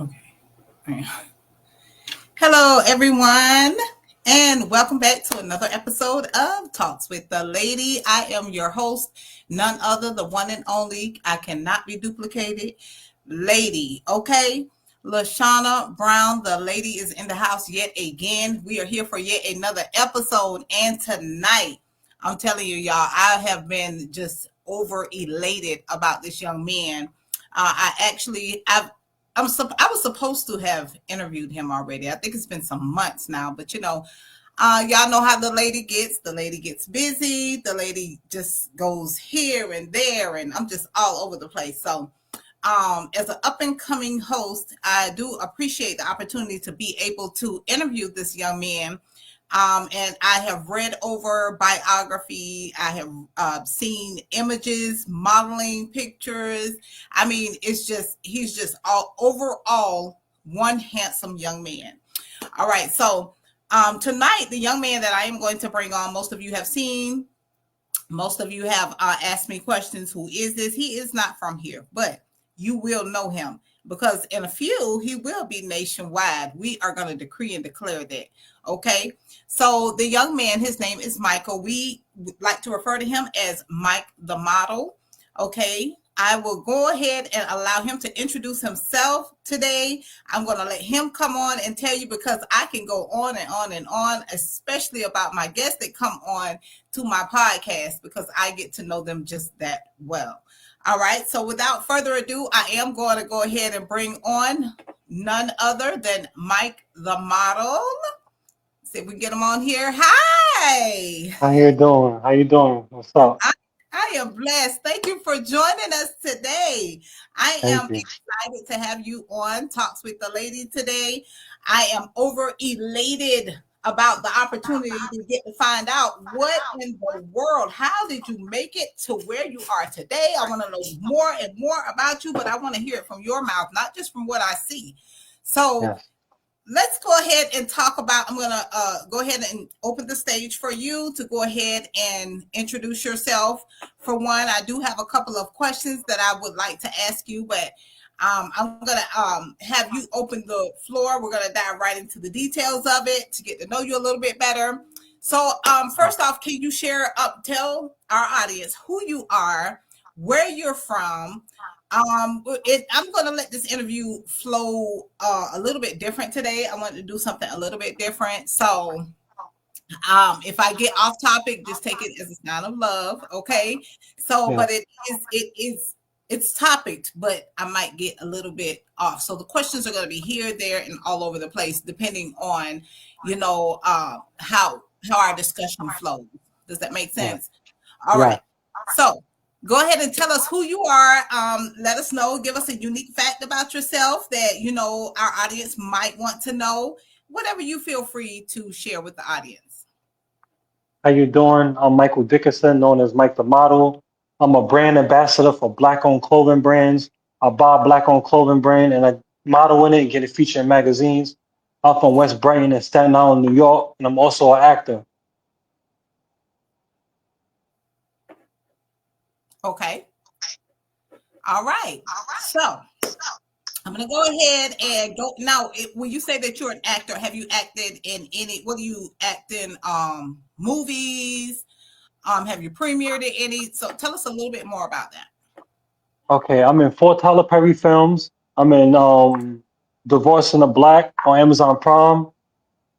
Okay. Hello, everyone, and welcome back to another episode of Talks with the Lady. I am your host, none other, the one and only, I cannot be duplicated, Lady. Okay, Lashana Brown, the lady, is in the house yet again. We are here for yet another episode, and tonight, I'm telling you, y'all, I have been just over elated about this young man. I was supposed to have interviewed him already. I think it's been some months now, but y'all know how the lady gets. The lady gets busy. The lady just goes here and there, and I'm just all over the place. So, as an up and coming host, I do appreciate the opportunity to be able to interview this young man. And I have read over biography. I have seen images, modeling pictures. I mean, he's just all overall one handsome young man. All right. So tonight, the young man that I am going to bring on, most of you have seen, most of you have asked me questions. Who is this? He is not from here, but you will know him because in a few, he will be nationwide. We are going to decree and declare that. Okay. So the young man, his name is Michael. We like to refer to him as Mike the model. Okay. I will go ahead and allow him to introduce himself today. I'm going to let him come on and tell you because I can go on and on and on, especially about my guests that come on to my podcast because I get to know them just that well. All right. So without further ado, I am going to go ahead and bring on none other than Mike the model. See if we can get him on here. Hi. How you doing? How you doing? What's up? I am blessed. Thank you for joining us today. I Thank am you. excited to have you on Talks with the Lady today. I am over elated about the opportunity to get to find out what in the world, how did you make it to where you are today? I want to know more and more about you, but I want to hear it from your mouth, not just from what I see. So Yes. let's go ahead and talk about. I'm going to go ahead and open the stage for you to go ahead and introduce yourself. For one, I do have a couple of questions that I would like to ask you, but I'm going to have you open the floor. We're going to dive right into the details of it to get to know you a little bit better. So, first off, can you tell our audience who you are, where you're from, I'm going to let this interview flow a little bit different today. I want to do something a little bit different. So, if I get off topic, just take it as a sign of love, okay? So, but Yes. it's topic, but I might get a little bit off. So the questions are going to be here, there, and all over the place, depending on, how our discussion flows. Does that make Yeah. sense? All Yeah. right. So go ahead and tell us who you are. Let us know. Give us a unique fact about yourself that our audience might want to know. Whatever you feel free to share with the audience. How you doing? I'm Michael Dickerson, known as Mike the Model. I'm a brand ambassador for Black-owned clothing brands. I buy a Black-owned clothing brand and I model in it and get it featured in magazines. I'm from West Brighton and Staten Island, New York, and I'm also an actor. Okay. All right. So I'm gonna go ahead and go now. When you say that you're an actor, have you acted in any? What do you act in? Movies. Have you premiered in any? So tell us a little bit more about that. Okay, I'm in four Tyler Perry films. I'm in Divorce in the Black on Amazon Prime.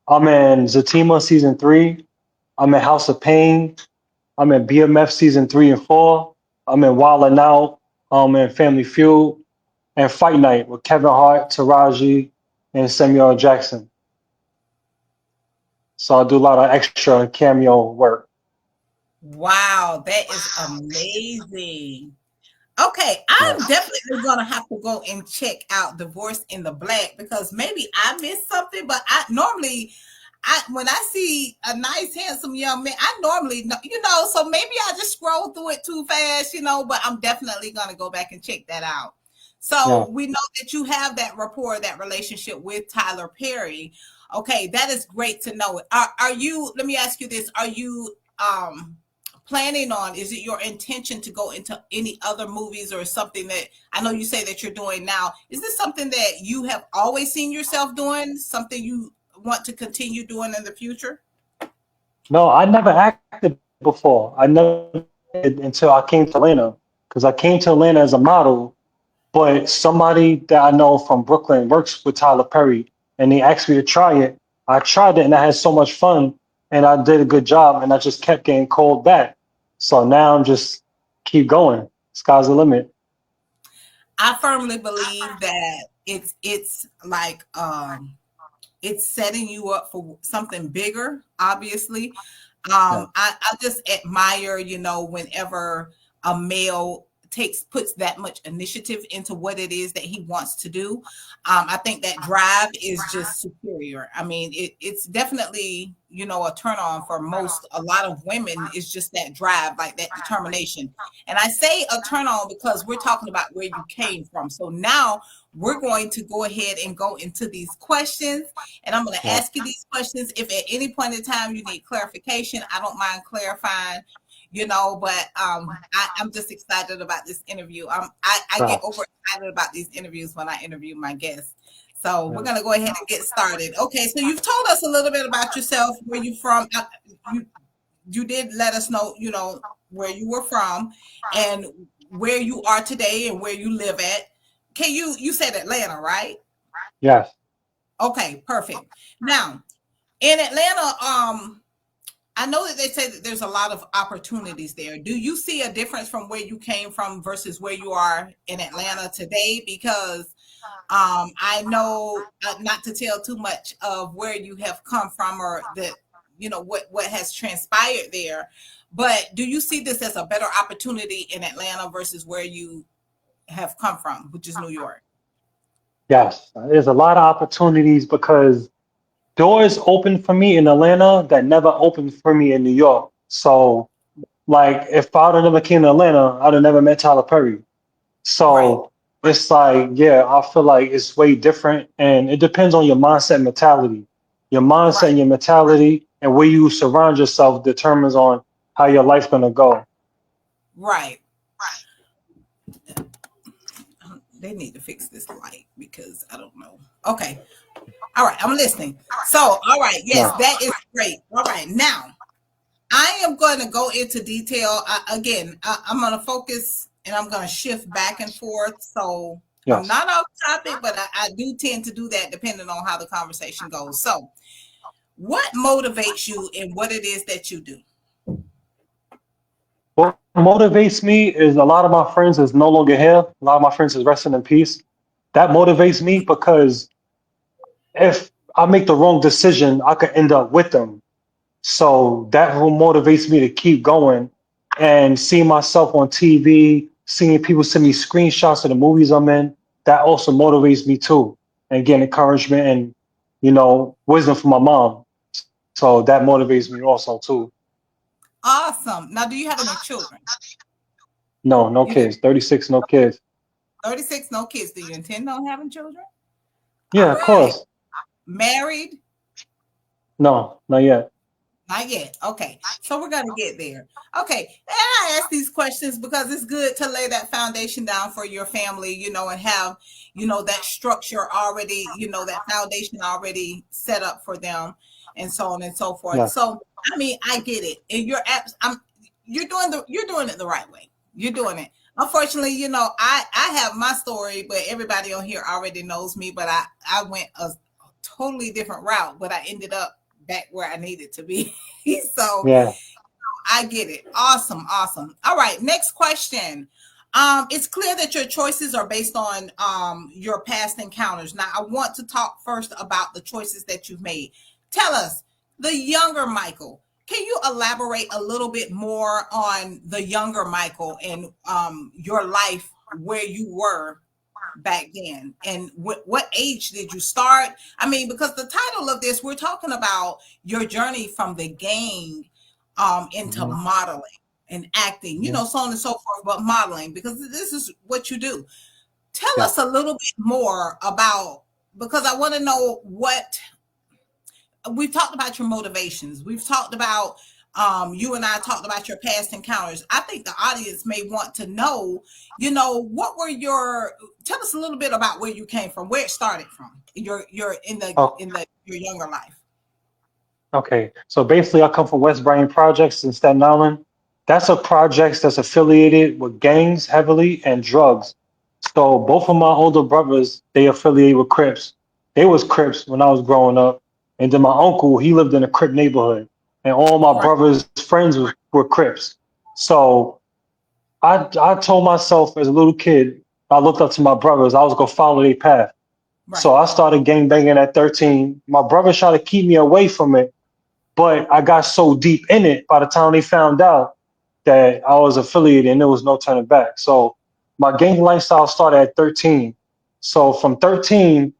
I'm in Zatima season three. I'm in House of Pain. I'm in BMF season 3 and 4. I'm in Wild 'N Out. I'm in Family Feud and Fight Night with Kevin Hart, Taraji, and Samuel L. Jackson. So I do a lot of extra and cameo work. Wow, that is amazing. Okay, I'm Yes. definitely gonna have to go and check out Divorce in the Black because maybe I missed something. But I normally, I when I see a nice, handsome young man, I normally know, So maybe I just scroll through it too fast, But I'm definitely gonna go back and check that out. Yeah. So we know that you have that rapport, that relationship with Tyler Perry. Okay, that is great to know. Are you? Let me ask you this: Are you planning on? Is it your intention to go into any other movies, or something that I know you say that you're doing now? Is this something that you have always seen yourself doing? Something you want to continue doing in the future? No, I never acted before. I never acted until I came to Atlanta because I came to Atlanta as a model. But somebody that I know from Brooklyn works with Tyler Perry, and they asked me to try it. I tried it, and I had so much fun, and I did a good job, and I just kept getting called back. So now I'm just keep going. Sky's the limit. I firmly believe that it's like it's setting you up for something bigger, obviously. Yeah, I just admire, whenever a male puts that much initiative into what it is that he wants to do. I think that drive is just superior. I mean, it's definitely, a turn on for a lot of women is just that drive, like that determination. And I say a turn on because we're talking about where you came from. So now we're going to go ahead and go into these questions, and I'm going to yeah, ask you these questions. If at any point in time you need clarification, I don't mind clarifying, but I'm just excited about this interview. I get facts. overexcited about these interviews when I interview my guests. So we're Yeah, going to go ahead and get started. Okay, so you've told us a little bit about yourself, where you from. You, you did let us know, where you were from and where you are today and where you live at. You said Atlanta, right? yes, Okay, perfect. Now, in Atlanta, I know that they say that there's a lot of opportunities there. Do you see a difference from where you came from versus where you are in Atlanta today? Because I know, not to tell too much of where you have come from, or that what has transpired there, but do you see this as a better opportunity in Atlanta versus where you have come from, which is New York? yes. There's a lot of opportunities because doors open for me in Atlanta that never opened for me in New York. So, like, if I'd have never came to Atlanta, I'd have never met Tyler Perry. Right, So it's like, yeah, I feel like it's way different, and it depends on your mindset and mentality. Your mindset right, and your mentality and where you surround yourself determines on how your life's gonna go. right. They need to fix this light because I don't know. Okay. All right. I'm listening. So, all right. Yes, No, that is great. All right. Now, I am going to go into detail. Again, I'm going to focus and I'm going to shift back and forth. So, I'm yes. not off topic, but I do tend to do that depending on how the conversation goes. So, what motivates you in what it is that you do? What motivates me is a lot of my friends is no longer here. A lot of my friends is resting in peace. That motivates me because if I make the wrong decision, I could end up with them. So that who motivates me to keep going and seeing myself on TV, seeing people send me screenshots of the movies I'm in, that also motivates me too. And getting encouragement and, wisdom from my mom. So that motivates me also too. Awesome. Now, do you have any children? No, no You kids. 36, no kids. 36, no kids. Do you intend on having children? All Yeah, of right. course. Married? No, not yet. Not yet. Okay. So we're going to get there. Okay. And I ask these questions because it's good to lay that foundation down for your family, and have, that structure already, that foundation already set up for them, and so on and so forth. Yes. So, I mean, I get it. And you're doing it the right way. You're doing it. Unfortunately, I have my story, but everybody on here already knows me, but I went a totally different route, but I ended up back where I needed to be. So Yeah. I get it. Awesome, awesome. All right, next question. It's clear that your choices are based on your past encounters. Now, I want to talk first about the choices that you've made. Tell us, the younger Michael. Can you elaborate a little bit more on the younger Michael and your life, where you were back then, and what age did you start? I mean, because the title of this, we're talking about your journey from the game into Hmm. modeling and acting, Hmm. so on and so forth, but modeling, because this is what you do. Tell Yeah. us a little bit more about, because I want to know what we've talked about, your motivations. We've talked about You and I talked about your past encounters. I think the audience may want to know, what were your, tell us a little bit about where you came from, where it started from, your Oh, in the your younger life. okay. So basically, I come from West Bryan Projects in Staten Island. That's a projects that's affiliated with gangs heavily and drugs. So both of my older brothers, they affiliated with Crips. They was Crips when I was growing up. And then my uncle, he lived in a Crip neighborhood. And all my Right, brothers' friends were Crips. So I told myself as a little kid, I looked up to my brothers, I was gonna follow their path. right, So I started gang banging at 13. My brothers tried to keep me away from it, but I got so deep in it by the time they found out that I was affiliated and there was no turning back. So my gang lifestyle started at 13. So from 13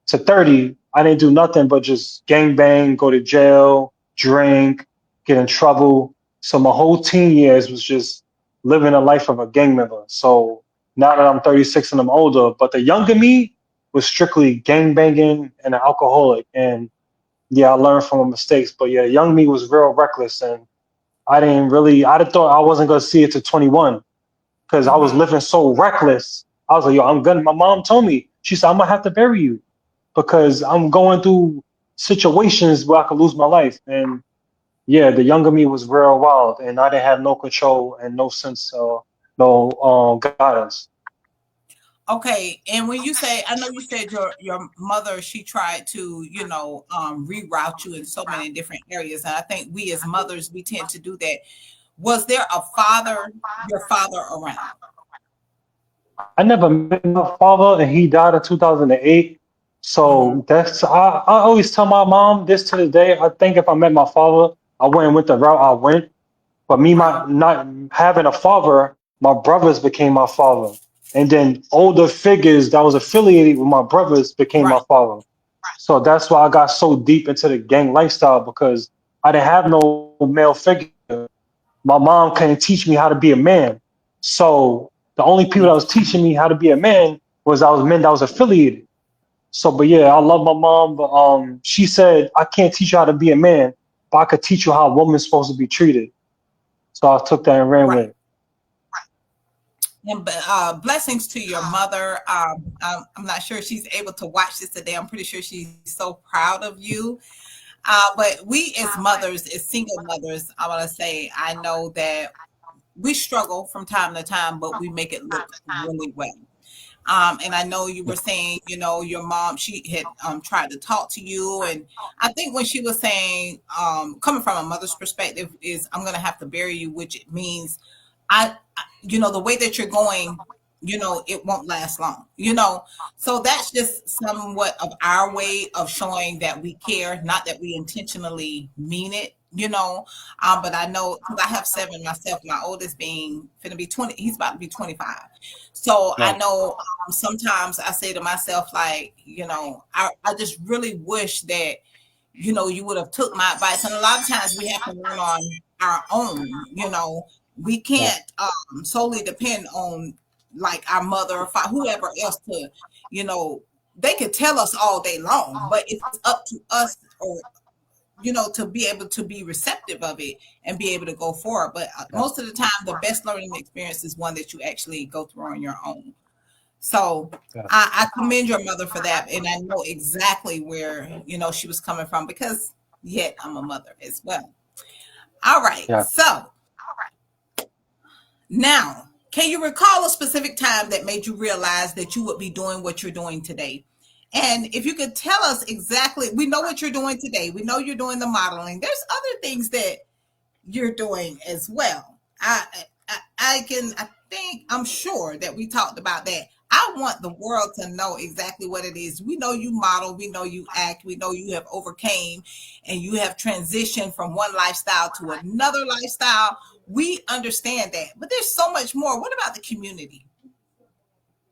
to 30, I didn't do nothing but just gang bang, go to jail, drink, get in trouble. So my whole teen years was just living a life of a gang member. So now that I'm 36 and I'm older, but the younger me was strictly gang banging and an alcoholic. And yeah, I learned from my mistakes. But yeah, young me was real reckless, and I didn't really. I'd have thought I wasn't gonna see it to 21 because I was mm-hmm, living so reckless. I was like, yo, I'm gonna. My mom told me. She said I'm gonna have to bury you because I'm going through situations where I could lose my life. And yeah, the younger me was real wild, and I didn't have no control and no sense, no guidance. okay. And when you say, I know you said your mother, she tried to, reroute you in so many different areas, and I think we as mothers, we tend to do that. Was there a father, your father around? I never met my father, and he died in 2008. Mm-hmm. So I always tell my mom this to this day. I think if I met my father, I wouldn't went the route I went. But me, Right, my not having a father, my brothers became my father, and then older figures that was affiliated with my brothers became my right, father. So that's why I got so deep into the gang lifestyle because I didn't have no male figure. My mom couldn't teach me how to be a man. So the only people that was teaching me how to be a man was men that was affiliated. So, but yeah, I love my mom, but she said I can't teach you how to be a man, but I could teach you how a woman's supposed to be treated. So I took that and ran with right. it. And blessings to your mother. I'm not sure she's able to watch this today. I'm pretty sure she's so proud of you. But we as mothers, as single mothers, I want to say, I know that we struggle from time to time, but we make it look really well. And I know you were saying, your mom, she had tried to talk to you. And I think when she was saying, coming from a mother's perspective, is I'm going to have to bury you, which means the way that you're going, it won't last long, So that's just somewhat of our way of showing that we care, not that we intentionally mean it, but I know because I have seven myself, my oldest being finna be 20, he's about to be 25. So I Right. know sometimes I say to myself, like, I just really wish that, you would have took my advice. And a lot of times we have to learn on our own, we Yeah. can't solely depend on like our mother or whoever else to, you know, they could tell us all day long, but it's up to us or to be able to be receptive of it and be able to go forward. But Yeah. most of the time, the best learning experience is one that you actually go through on your own. So Yeah. I commend your mother for that, and I know exactly where she was coming from because yet I'm a mother as well. All right, Yeah. so now, can you recall a specific time that made you realize that you would be doing what you're doing today? And if you could tell us exactly, we know what you're doing today. We know you're doing the modeling. There's other things that you're doing as well. I think, I'm sure that we talked about that. I want the world to know exactly what it is. We know you model, we know you act, we know you have overcame and you have transitioned from one lifestyle to another lifestyle. We understand that, but there's so much more. What about the community?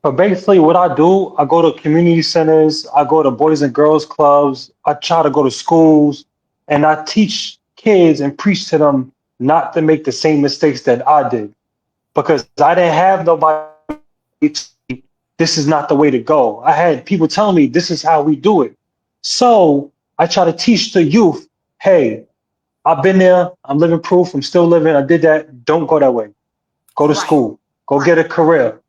But basically, what I do, I go to community centers, I go to boys and girls clubs, I try to go to schools, and I teach kids and preach to them not to make the same mistakes that I did because I didn't have nobody to, this is not the way to go. I had people telling me this is how we do it. So I try to teach the youth, hey, I've been there. I'm living proof. I'm still living. I did that. Don't go that way. Go to Right. school. Go get a career.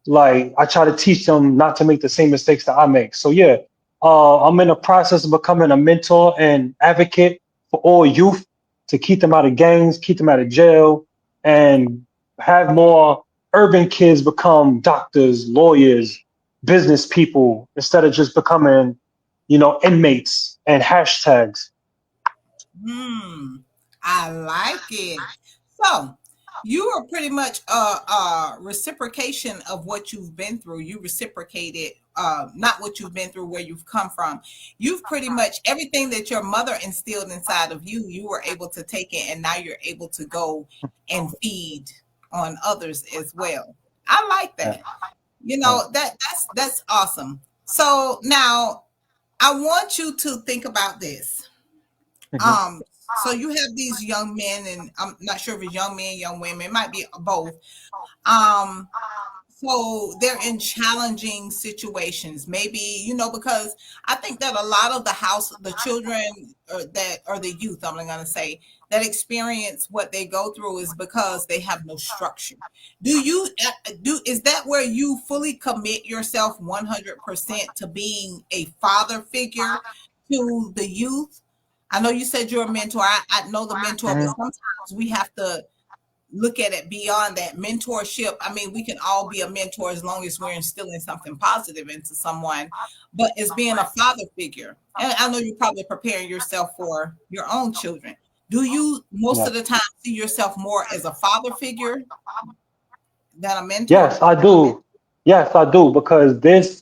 Like I try to teach them not to make the same mistakes that I make. So yeah, I'm in the process of becoming a mentor and advocate for all youth to keep them out of gangs, keep them out of jail, and have more urban kids become doctors, lawyers, business people instead of just becoming, inmates and hashtags. Hmm. I like it. So you are pretty much a reciprocation of what you've been through. You reciprocated not what you've been through, where you've come from. You've pretty much everything that your mother instilled inside of you, you were able to take it and now you're able to go and feed on others as well. I like Yeah, that. You yeah. know, that's awesome. So now I want you to think about this. Mhm. Um, so you have these young men, and I'm not sure if it's young men, young women, it might be both. Um, so they're in challenging situations, maybe, because I think that a lot of the children or the youth, I'm going to say, that experience what they go through is because they have no structure. Is that where you fully commit yourself 100% to being a father figure to the youth? I know you said you're a mentor. I know the mentor, but Mhm. sometimes we have to look at it beyond that mentorship. I mean, we can all be a mentor as long as we're instilling something positive into someone, but it's being a father figure. And I know you're probably preparing yourself for your own children. Do you most Yeah. of the time see yourself more as a father figure than a mentor? Yes, I do. Yes, I do because there's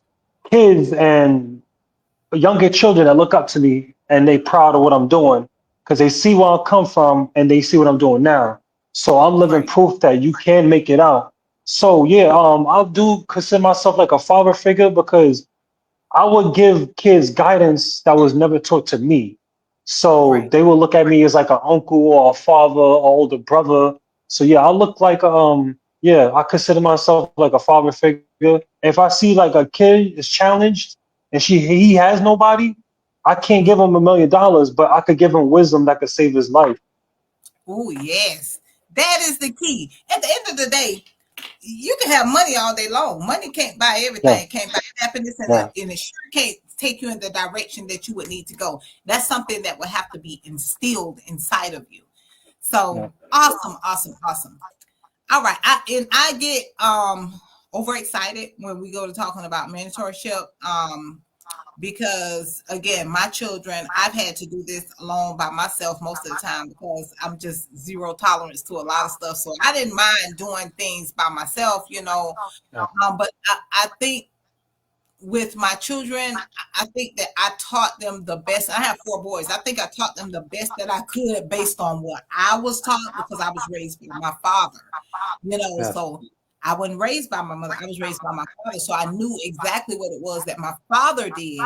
kids and younger children that look up to me and they proud of what I'm doing because they see where I come from and they see what I'm doing now. So I'm living Right, proof that you can make it out. So yeah, I do consider myself like a father figure because I would give kids guidance that was never taught to me. So right. they will look at me as like an uncle or a father or older brother. So yeah, I look like yeah, I consider myself like a father figure. If I see like a kid is challenged and he has nobody, I can't give him $1 million, but I could give him wisdom that could save his life. Oh, yes. That is the key. At the end of the day, you can have money all day long. Money can't buy Yeah, everything. Can't buy happiness, and yeah, it sure can't take you in the direction that you would need to go. That's something that would have to be instilled inside of you. yeah, So awesome, awesome, awesome. All right, I get overexcited when we go to talking about mentorship. Because again, my children, I've had to do this alone by myself most of the time because I'm just zero tolerance to a lot of stuff. So I didn't mind doing things by myself, yeah, but I think with my children, I think that I taught them the best. I have four boys. I think I taught them the best that I could based on what I was taught because I was raised by my father, yeah. so I wasn't raised by my mother. I was raised by my father. So I knew exactly what it was that my father did.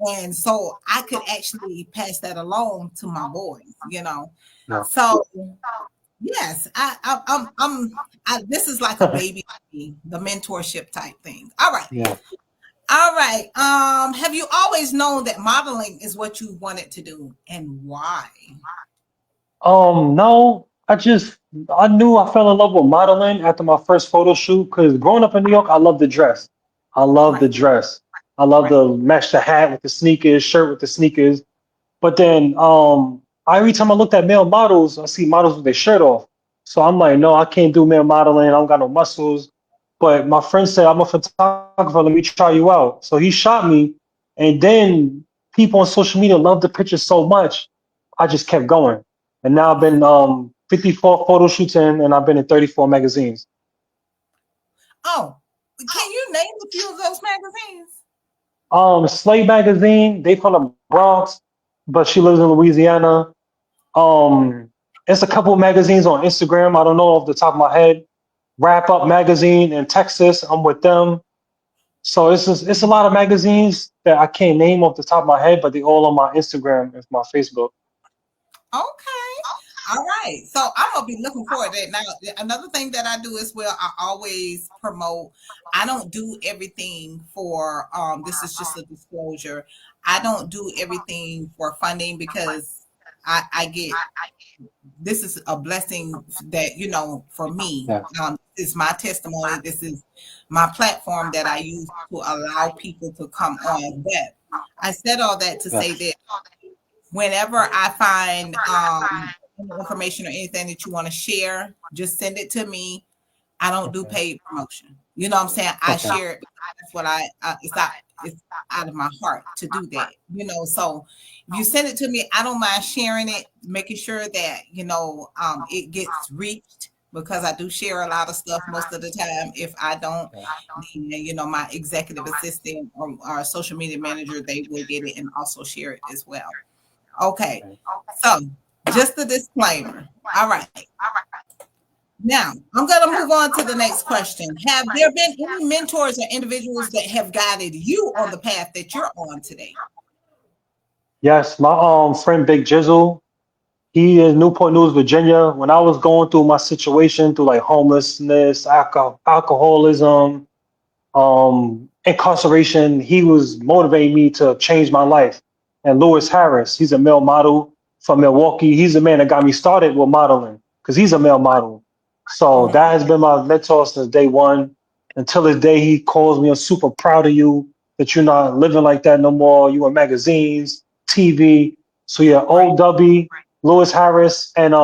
And so I could actually pass that along to my boys. Yeah. So yes, this is like a baby to me, the mentorship type thing. All right. Yeah. All right. Have you always known that modeling is what you wanted to do and why? No, I knew I fell in love with modeling after my first photo shoot because growing up in New York, I love the dress. I love the Right, dress. I love right. to match the hat with the sneakers, shirt with the sneakers. But then every time I looked at male models, I see models with their shirt off. So I'm like, no, I can't do male modeling. I don't got no muscles. But my friend said, I'm a photographer. Let me try you out. So he shot me. And then people on social media loved the picture so much. I just kept going. And now I've been 54 photo shoots in, and I've been in 34 magazines. Oh, can you name a few of those magazines? Slay magazine, they from the Bronx, but she lives in Louisiana. Um, it's a couple magazines on Instagram. I don't know off the top of my head. Wrap Up magazine in Texas. I'm with them. So it's a lot of magazines that I can't name off the top of my head, but they all on my Instagram and my Facebook. Okay. All right. So I'm gonna be looking forward to it. Now, another thing that I do as well, I always promote. I don't do everything for this is just a disclosure. I don't do everything for funding because I get this is a blessing that for me. Yeah. This is my testimony. This is my platform that I use to allow people to come on. But I said all that to Yeah. say that whenever I find any information or anything that you want to share, just send it to me. I don't do Okay. paid promotion. You know what I'm saying? I Okay. share it because that's what it's out of my heart to do that. So if you send it to me, I don't mind sharing it, making sure that it gets reached because I do share a lot of stuff most of the time. If I don't, Yeah. then my executive assistant or our social media manager, they will get it and also share it as well. Okay. Okay. So just a disclaimer. All right. Now, I'm going to move on to the next question. Have there been any mentors or individuals that have guided you on the path that you're on today? Yes, my friend Big Jizzle, he is Newport News, Virginia. When I was going through my situation through like homelessness, alcoholism, incarceration, he was motivating me to change my life. And Lewis Harris, he's a male model from Milwaukee. He's the man that got me started with modeling because he's a male model. So Mhm. that has been my mentor since day one. Until this day, he calls me, I'm super proud of you that you're not living like that no more. You in magazines, TV. So yeah, Right. Old Dubby, Lewis Harris, and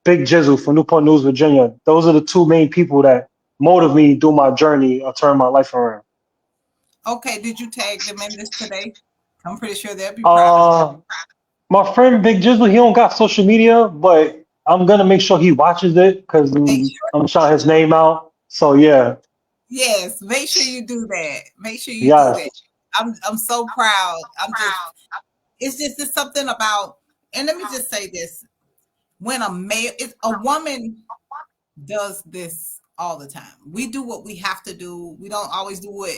Big Jizzle from Newport News, Virginia. Those are the two main people that motivate me through my journey of turning my life around. Okay. Did you tag them in this today? I'm pretty sure they'll be proud of Uh, my friend Big Jizzle, he don't got social media, but I'm gonna make sure he watches it because make I'm shouting his name out. So yeah, Yes, make sure you do that. Make sure you do that. yes, I'm so proud. It's just something about, and let me just say this. When a woman does this all the time. We do what we have to do. We don't always do what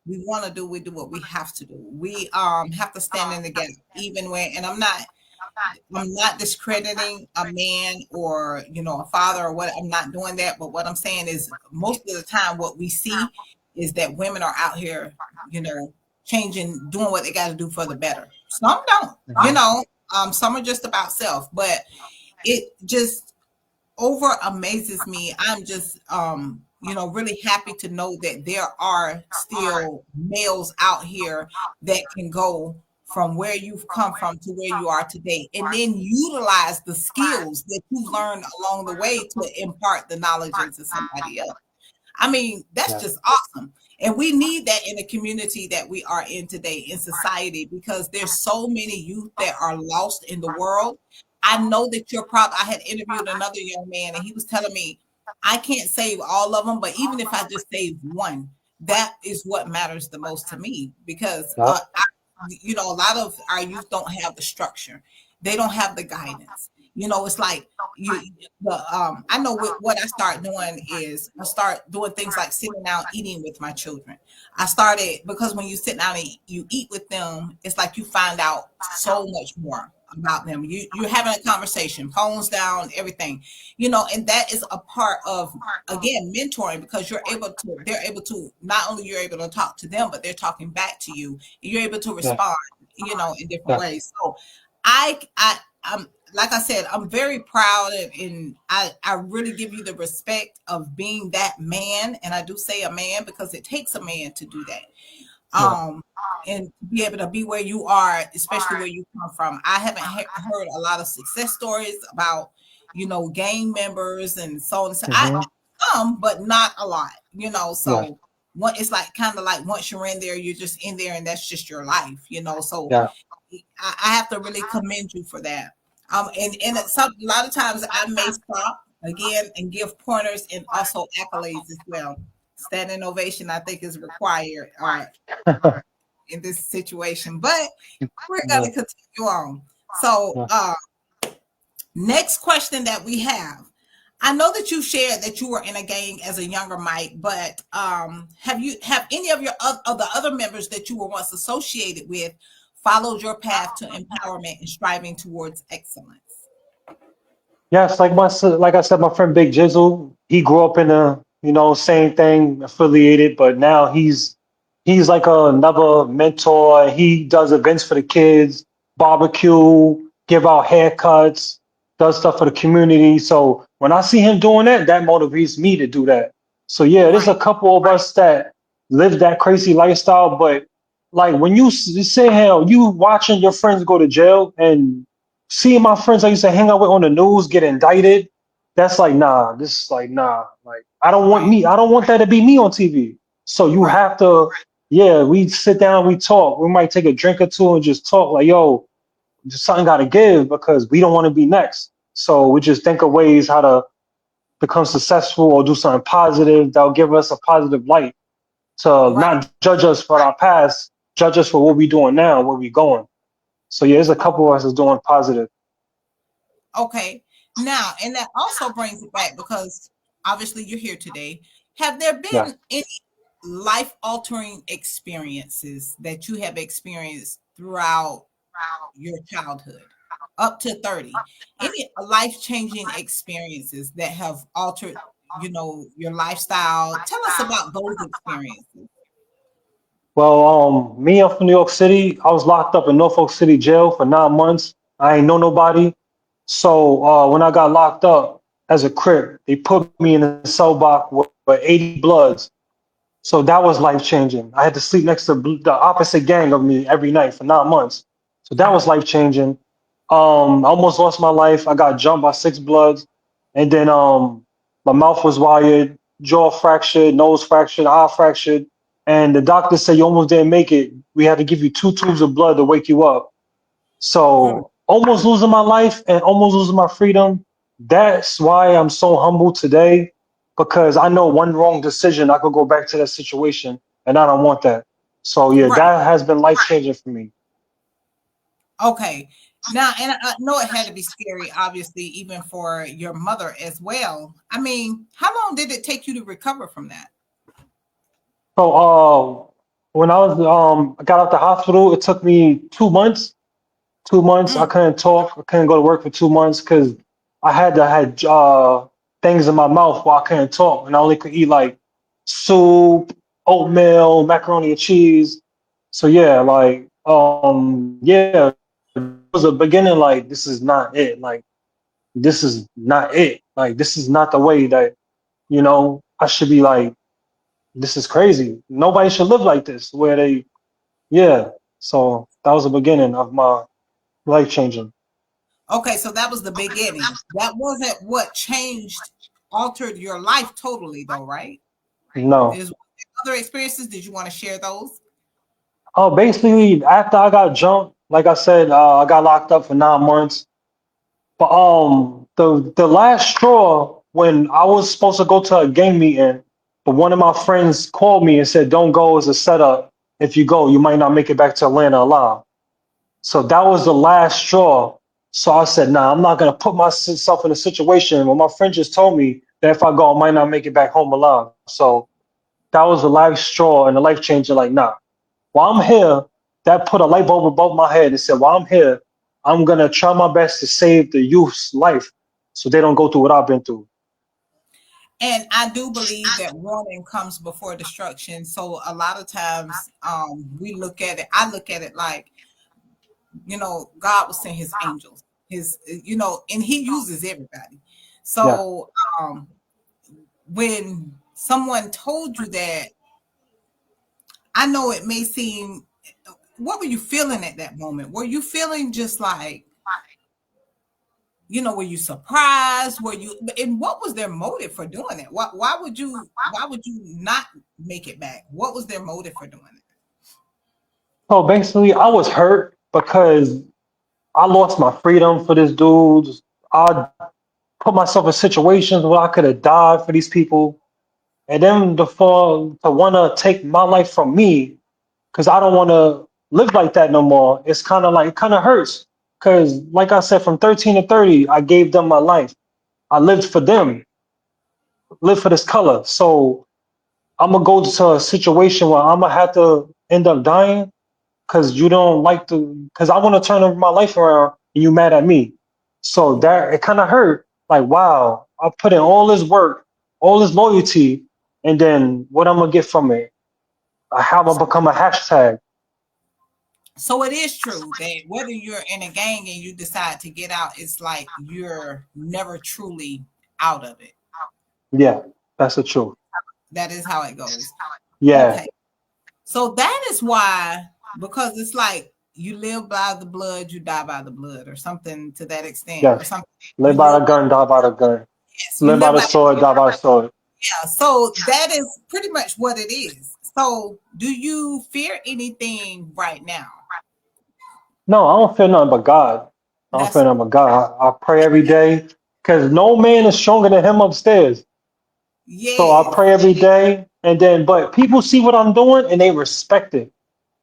we want to do. We do what we have to do. We have to stand in the gap, even when. And I'm not discrediting a man or a father or what. I'm not doing that. But what I'm saying is, most of the time, what we see is that women are out here, you know, changing, doing what they got to do for the better. Some don't, mhm, some are just about self, but it just over amazes me. I'm just really happy to know that there are still males out here that can go from where you've come from to where you are today and then utilize the skills that you've learned along the way to impart the knowledge into somebody else. I mean, that's yeah, just awesome. And we need that in the community that we are in today in society because there's so many youth that are lost in the world. I know that you're proud. I had interviewed another young man and he was telling me, I can't save all of them, but even if I just save one, that is what matters the most to me because yeah, a lot of our youth don't have the structure. They don't have the guidance. It's like I know what I start doing is I start doing things like sitting down eating with my children. I started because when you sit down and you eat with them, it's like you find out so much more about them. You're having a conversation, phones down, everything, and that is a part of, again, mentoring because they're able to, not only you're able to talk to them, but they're talking back to you. You're able to yeah, respond, in different yeah, ways. So I'm like I said, I'm very proud and I really give you the respect of being that man. And I do say a man because it takes a man to do that. yeah, Um, and to be able to be where you are, especially where you come from. I haven't heard a lot of success stories about, gang members and so on. And so hmm, some, but not a lot, yeah, so it's like kind of like once you're in there, you're just in there and that's just your life, so yeah, I have to really commend you for that. And a lot of times I may stop again and give pointers and also accolades as well. Standing ovation, I think, is required in this situation, but we're going yeah, to continue on. So, yeah. next question that we have. I know that you shared that you were in a gang as a younger Mike, but have any of of the other members that you were once associated with followed your path to empowerment and striving towards excellence? Yes, like I said, my friend Big Jizzle, he grew up in a same thing affiliated, but now he's like another mentor. He does events for the kids, barbecue. give out haircuts, does stuff for the community. So when I see him doing that, that motivates me to do that. So yeah, there's Right. a couple of us that live that crazy lifestyle, but like when you say hell, you watching your friends go to jail and seeing my friends I used to hang out with on the news get indicted, that's like nah, this is like nah. Like Right. I don't want that to be me on TV. So you Right. have to, yeah, we sit down, we talk. We might take a drink or two and just talk like, yo, just something got to give because we don't want to be next. So we just think of ways how to become successful or do something positive that'll give us a positive light to Right. not judge us for our past, judge us for what we're doing now, where we're going. So yeah, there's a couple of us that's doing positive. Okay. Now, and that also brings it back because obviously you're here today. Have there Yeah. been any life altering experiences that you have experienced throughout your childhood up to 30? Any life changing experiences that have altered, your lifestyle? Tell us about those experiences. Well, me, I'm from New York City. I was locked up in Norfolk City jail for 9 months. I ain't know nobody. So when I got locked up as a crip, they put me in a cell block with 80 bloods. So that was life changing. I had to sleep next to the opposite gang of me every night for 9 months. So that was Uh-huh. life changing. I almost lost my life. I got jumped by 6 bloods, and then my mouth was wired, jaw fractured, nose fractured, eye fractured, and the doctor said you almost didn't make it. We had to give you 2 tubes of blood to wake you up. Mm. So almost losing my life and almost losing my freedom. That's why I'm so humble today because I know one wrong decision, I could go back to that situation, and I don't want that. So yeah, Right. that has been life changing for me. Okay. Now, and I know it had to be scary, obviously, even for your mother as well. I mean, how long did it take you to recover from that? So when I got out the hospital, it took me 2 months. 2 months, I Mm. couldn't talk. I couldn't go to work for 2 months because I had things in my mouth while I couldn't talk, and I only could eat like soup, oatmeal, macaroni and cheese. So yeah, like yeah, it was a beginning. Like this is not it. Like this is not it. Like this is not the way that I should be. Like this is crazy. Nobody should live like this. Where they yeah. So that was the beginning of my life changing. Okay, so that was the beginning. That wasn't what changed, altered your life totally, though, right? No. Is other experiences? Did you want to share those? Oh, basically, after I got jumped, like I said, I got locked up for 9 months. But the last straw when I was supposed to go to a gang meeting, but one of my friends called me and said, "Don't go as a setup. If you go, you might not make it back to Atlanta alive." So that was the last straw. So I said, "Nah, I'm not gonna put myself in a situation where my friend just told me that if I go, I might not make it back home alive." So that was the life straw and the life changer. Like, nah. While I'm here, that put a light bulb above my head and said, while I'm here, I'm gonna try my best to save the youth's life so they don't go through what I've been through. And I do believe that warning comes before destruction. So a lot of times, we look at it. I look at it like, God will send His angels. And He uses everybody. Yeah. So um, when someone told you that, I know it may seem. What were you feeling at that moment? Were you feeling just like, were you surprised? Were you, and what was their motive for doing it? Why would you not make it back? What was their motive for doing it? So basically, I was hurt because I lost my freedom for this dude. I put myself in situations where I could have died for these people, and then to want to take my life from me because I don't want to live like that no more. It's kind of like it kind of hurts because, like I said, from 13 to 30, I gave them my life. I lived for them, lived for this color. So I'm gonna go to a situation where I'm gonna have to end up dying because you don't like to, because I want to turn my life around and you mad at me. So that it kind of hurt. Like, wow, I put in all this work, all this loyalty, and then what I'm gonna get from it? How I'm gonna become a hashtag. So it is true that whether you're in a gang and you decide to get out, it's like you're never truly out of it. Yeah, that's the truth. That is how it goes. Yeah, Okay. So that is why, because it's like you live by the blood, you die by the blood, or something to that extent, or yes. something. Live You by live the by, gun, die by the gun. yes, you Live by live the by, sword, die by the sword. yeah. So that is pretty much what it is. So do you fear anything right now? No, I don't fear nothing but God. I don't fear That's nothing but God. I pray every day because no man is stronger than him upstairs. So I yes, pray every day, and then but people see what I'm doing and they respect it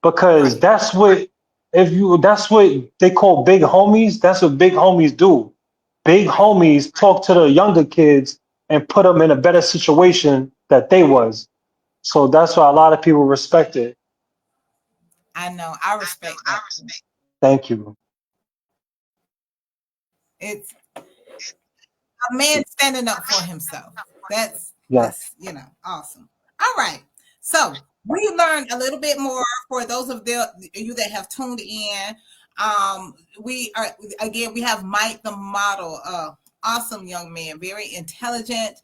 because right. that's what they call big homies. That's what big homies do. Big Right. homies talk to the younger kids and put them in a better situation that they was. So that's why a lot of people respect it. I know. I respect that too. Thank you. It's a man standing up for himself. Yeah. That's awesome. All right. So we learned a little bit more for those of you that have tuned in. We are again. We have Mike, the model, awesome young man, very intelligent,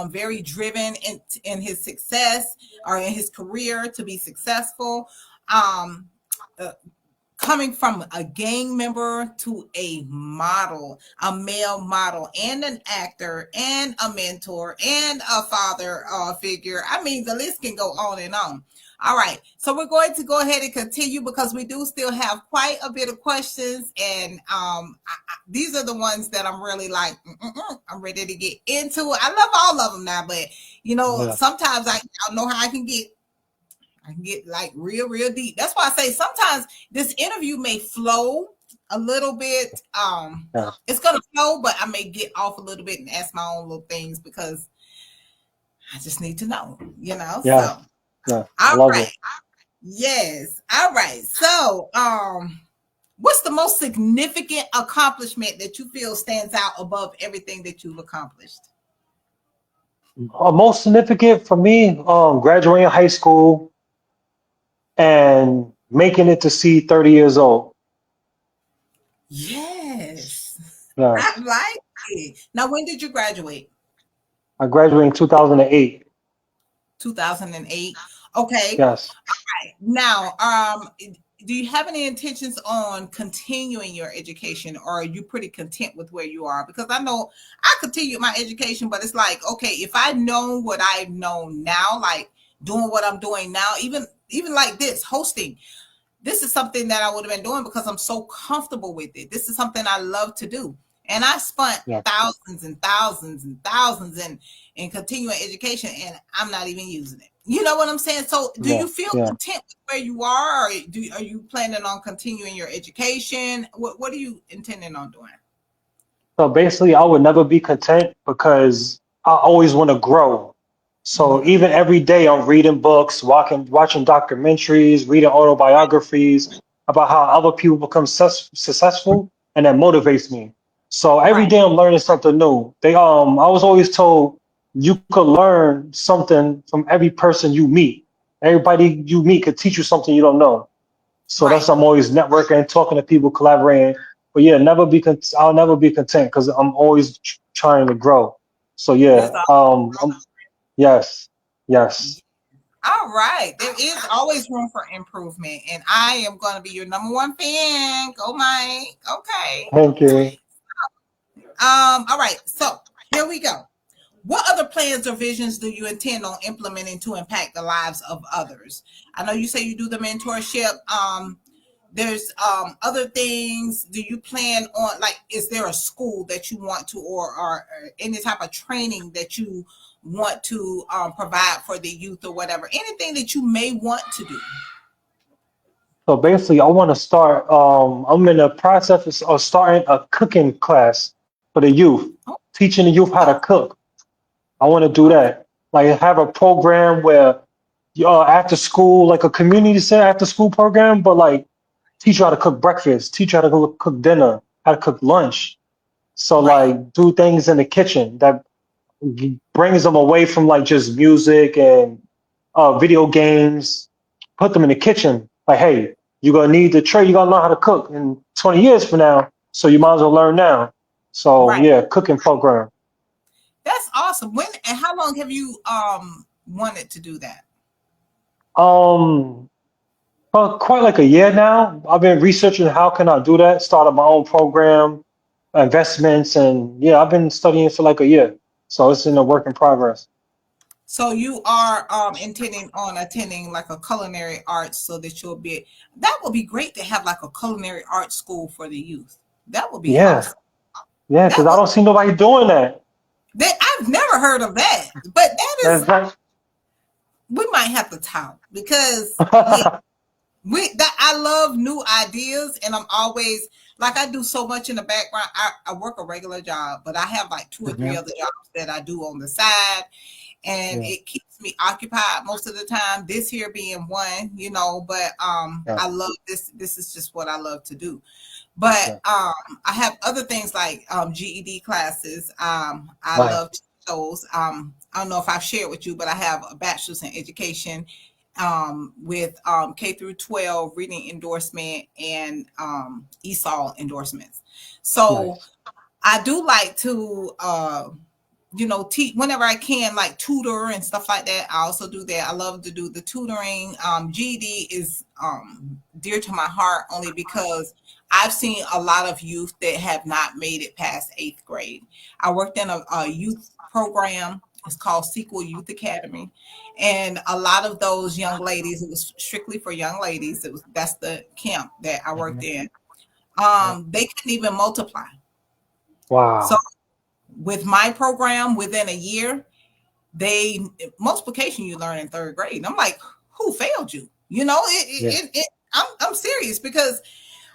very driven in his success or in his career to be successful. Um, uh, Coming from a gang member to a model, a male model, and an actor, and a mentor, and a father figure. I mean, the list can go on and on. All right, so we're going to go ahead and continue because we do still have quite a bit of questions, and these are the ones that I'm really like, I'm ready to get into. I love all of them now, but Yeah. sometimes I know how I can get like real deep. That's why I say sometimes this interview may flow a little bit. Yeah. It's gonna flow, but I may get off a little bit and ask my own little things because I just need to know. Yeah. So Yeah. I all love right. it. Yes. All right. So what's the most significant accomplishment that you feel stands out above everything that you've accomplished? Most significant for me, graduating high school and making it to see 30 years old. Yes. I Yes. like it. Now, when did you graduate? I graduated in 2008. 2008. Okay. Yes. Now, do you have any intentions on continuing your education, or are you pretty content with where you are? Because I know I continued my education, but it's like, okay, if I know what I've known now, like doing what I'm doing now, even like this hosting, this is something that I would have been doing because I'm so comfortable with it. This is something I love to do. And I spent Yeah. thousands and thousands and thousands in continuing education, and I'm not even using it. You know what I'm saying? So do Yeah. you feel Yeah. content with where you are, or are you planning on continuing your education? What are you intending on doing? So basically, I would never be content because I always want to grow. So Mm-hmm. even every day, I'm reading books, watching documentaries, reading autobiographies about how other people become successful, and that motivates me. So every Right. day, I'm learning something new. I was always told you could learn something from every person you meet. Everybody you meet could teach you something you don't know. So that's Right. I'm always networking, talking to people, collaborating. But yeah, I'll never be content because I'm always trying to grow. So There's yeah, yes, yes. all right. There is always room for improvement, and I am going to be your number one fan. Go, Mike. Okay. Thank you. All right. So here we go. What other plans or visions do you intend on implementing to impact the lives of others? I know you say you do the mentorship. There's other things. Do you plan on, like, is there a school that you want to, or any type of training that you want to provide for the youth or whatever? Anything that you may want to do? So basically, I want to start. I'm in the process of starting a cooking class for the youth, Oh, teaching the youth how to oh, cook. I want to do okay. that. Like have a program where after school, like a community center after school program, but like teach you how to cook breakfast, teach you how to cook dinner, how to cook lunch. So Right. like do things in the kitchen that brings them away from like just music and video games. Put them in the kitchen. Like, hey, you're gonna need the trade. You're gonna learn how to cook in 20 years from now. So you might as well learn now. So Right. yeah, cooking program. That's awesome. When and how long have you wanted to do that? Um, quite like a year now. I've been researching how can I do that. Started my own program, investments, and yeah, I've been studying for like a year. So it's in a work in progress. So you are intending on attending like a culinary arts so that you'll be that would be great to have like a culinary arts school for the youth. That would be Yeah, awesome. yeah, because That I would don't see nobody doing that. that I've never heard of that. But that That's is like, we might have to talk because yeah, we that I love new ideas and I'm always like I do so much in the background. I work a regular job, but I have like two or three Mhm. other jobs that I do on the side and Yeah, it keeps me occupied most of the time. This here being one, but yeah, I love this. This is just what I love to do. But yeah. I have other things like GED classes. I Right. love those. I don't know if I've shared with you, but I have a bachelor's in education with K through 12 reading endorsement and ESOL endorsements. So Nice. I do like to teach whenever I can, like tutor and stuff like that. I also do that. I love to do the tutoring. GED is dear to my heart only because I've seen a lot of youth that have not made it past eighth grade. I worked in a youth program. It's called Sequel Youth Academy, and a lot of those young ladies. It was strictly for young ladies. That's the camp that I worked Mhm. in. Yeah. They couldn't even multiply. So Wow. with my program, within a year, they multiplication you learn in third grade. And I'm like, who failed you? Yeah. I'm serious because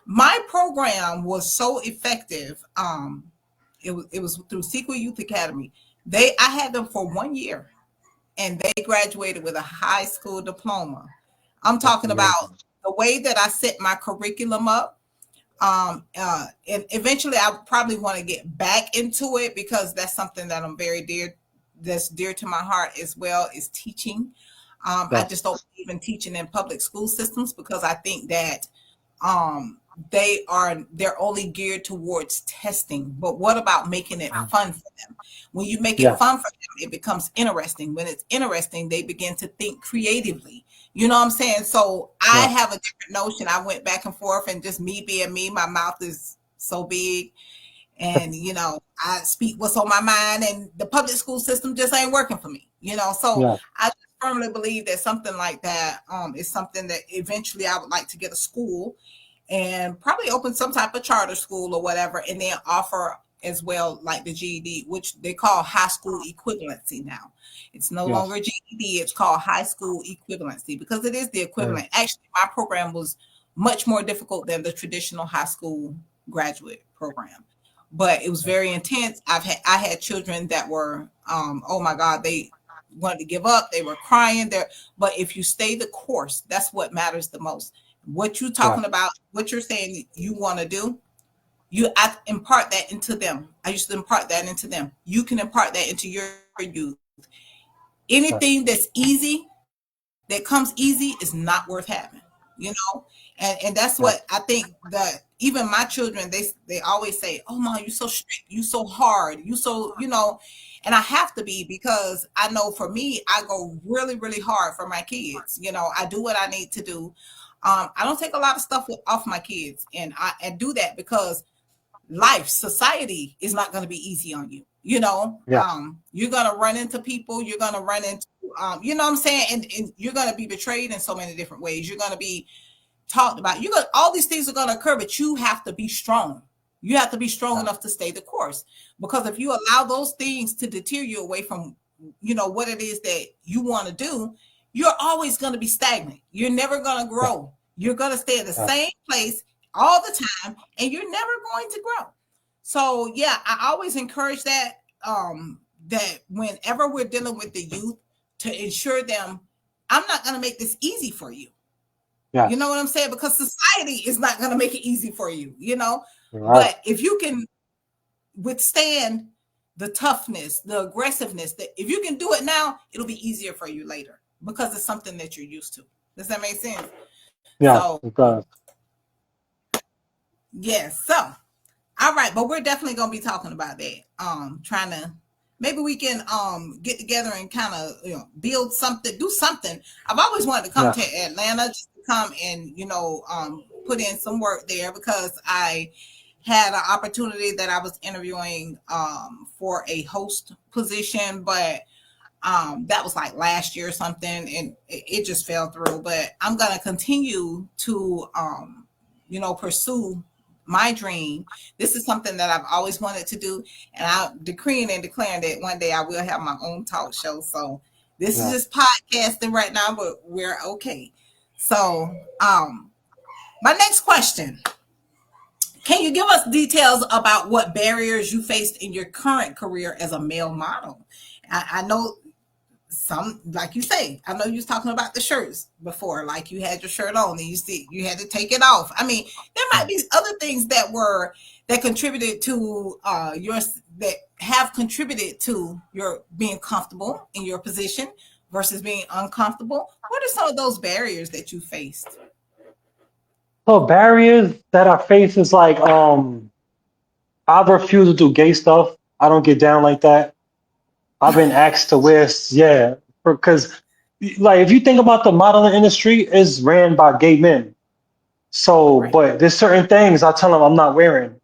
my program was so effective. It was through Sequel Youth Academy. I had them for 1 year, and they graduated with a high school diploma. I'm That's talking about amazing. the way that I set my curriculum up. And eventually I probably want to get back into it because that's something that I'm very dear that's dear to my heart as well is teaching. I just Yes. don't believe in teaching in public school systems because I think that um, they're only geared towards testing. But what about making it Mhm. fun for them? When you make it Yeah. fun for them, it becomes interesting. When it's interesting, they begin to think creatively. You know what I'm saying? So I Yeah. have a different notion. I went back and forth, and just me being me, my mouth is so big, and I speak what's on my mind, and the public school system just ain't working for me. So Yeah. I firmly believe that something like that is something that eventually I would like to get a school and probably open some type of charter school or whatever, and then offer as well like the GED, which they call high school equivalency now. It's no Yes. longer GED, it's called high school equivalency because it is the Yeah. equivalent. Actually, my program was much more difficult than the traditional high school graduate program. But it was Yeah. very intense. I had children that were oh my God, they wanted to give up, they were crying there. But if you stay the course, that's what matters the most. What you Yeah. talking about, what you're saying you want to do, I impart that into them. I used to impart that into them. You can impart that into your youth. Anything Yeah. that's easy, that comes easy, is not worth having. You know, and that's what I Yeah. think that even my children they always say, "Oh, mom, you so strict, you so hard, you so." And I have to be because I know for me, I go really, really hard for my kids. I do what I need to do. I don't take a lot of stuff off my kids, and I do that because life, society is not going to be easy on you. Yes. You're going to run into people, you're going to run into, what I'm saying? And you're going to be betrayed in so many different ways. You're going to be talked about. All these things are going to occur, but you have to be strong. You have to be strong Yeah. enough to stay the course because if you allow those things to deter you away from, what it is that you want to do, you're always going to be stagnant. You're never going to Yeah. grow. You're going to stay at the Yes. same place all the time and you're never going to grow. So yeah, I always encourage that whenever we're dealing with the youth to ensure them, I'm not going to make this easy for you. You know Yes. what I'm saying? Because society is not going to make it easy for you. You're right. But if you can withstand the toughness, the aggressiveness, that if you can do it now, it'll be easier for you later because it's something that you're used to. Does that make sense? Yes, So it does. yes, so all right, but we're definitely gonna be talking about that. Trying to maybe we can get together and kind of build something, do something. I've always wanted to come Yes. to Atlanta just to come and put in some work there because I had an opportunity that I was interviewing for a host position, but that was like last year or something, and it just fell through. But I'm gonna continue to pursue my dream. This is something that I've always wanted to do, and I'm decreeing and declaring that one day I will have my own talk show. So this is Yeah. just podcasting right now, but we're okay. So my next question: can you give us details about what barriers you faced in your current career as a male model? I know some, like you say, I know you was talking about the shirts before, like you had your shirt on and you had to take it off. I mean, there might Yeah. be other things that contributed to your that have contributed to your being comfortable in your position versus being uncomfortable. What are some of those barriers that you faced? So barriers that I face is like I refuse to do gay stuff. I don't get down like that. I've been asked to wear, yeah, because like if you think about the modeling industry, it's ran by gay men. So, Right. but there's certain things I tell them I'm not wearing.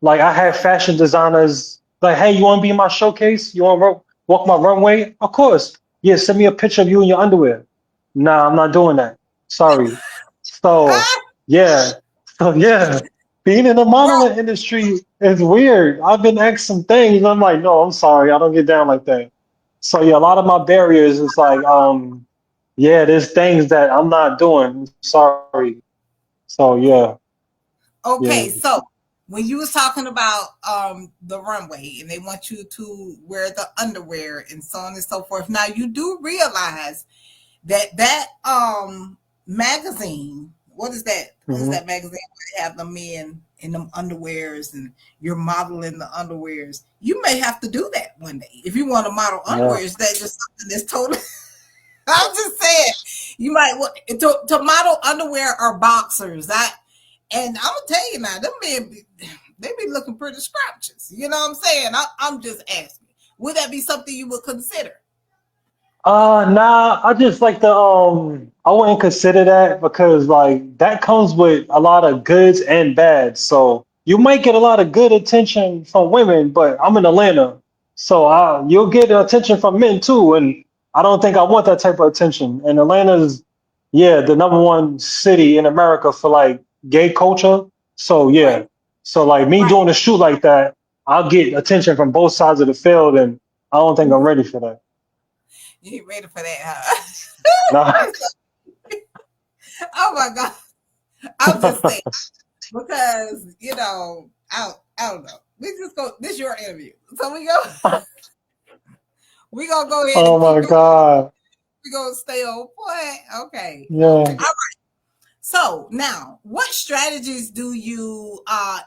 Like I have Right. fashion designers like, hey, you want to be in my showcase? You want to walk my runway? Of course. Yeah, send me a picture of you in your underwear. Nah, I'm not doing that. Sorry. So Ah, yeah, so yeah, being in the well, modeling industry is weird. I've been asked some things. I'm like, no, I'm sorry, I don't get down like that. So yeah, a lot of my barriers is like, yeah, there's things that I'm not doing. Sorry. So yeah, okay, so when you was talking about the runway and they want you to wear the underwear and so on and so forth, now you do realize that magazine, what is hmm that magazine where they have the men in them underwears and you're modeling the underwears? You may have to do that one day if you want to model yeah. underwears. That's just something that's totally I'm just saying, you might want to model underwear or boxers. And I'm gonna tell you now, them men they be looking pretty scrumptious. You know what I'm saying? I'm just asking. Would that be something you would consider? Nah, I just like I wouldn't consider that because like that comes with a lot of goods and bads. So you might get a lot of good attention from women, but I'm in Atlanta, so you'll get attention from men too, and I don't think I want that type of attention. And Atlanta's, yeah, the number one city in America for like gay culture. So Right, yeah, so like me right. doing a shoot like that, I'll get attention from both sides of the field, and I don't think I'm ready for that. You ain't ready for that, huh? Nah. Oh my god. I'm just saying because I don't know. We just go. This is your interview, so we gonna go ahead Oh and keep my it. God. We gonna stay on point. Okay. Yeah. So now, what strategies do you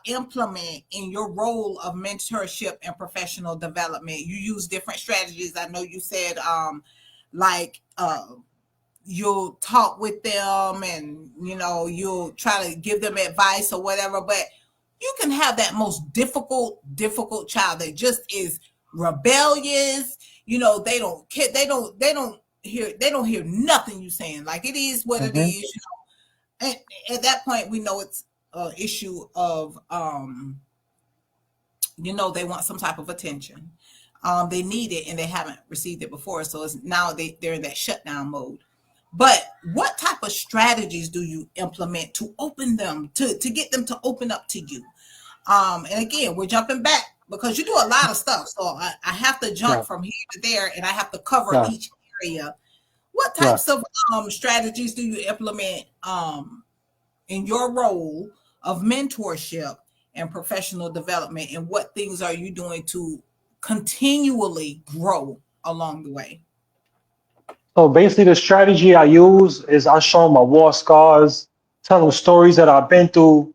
implement in your role of mentorship and professional development? You use different strategies. I know you said like you'll talk with them and you'll try to give them advice or whatever, but you can have that most difficult child that just is rebellious. They don't care, they don't hear nothing you saying. Like it is what it hmm is. And at that point we know it's an issue of they want some type of attention. They need it and they haven't received it before, so it's now they're in that shutdown mode. But what type of strategies do you implement to open them to get them to open up to you? And again, we're jumping back because you do a lot of stuff, so I have to jump Yeah. from here to there and I have to cover Yeah. each area. What types Yes. of strategies do you implement in your role of mentorship and professional development, and what things are you doing to continually grow along the way? So basically, the strategy I use is I show them my war scars, tell them stories that I've been through,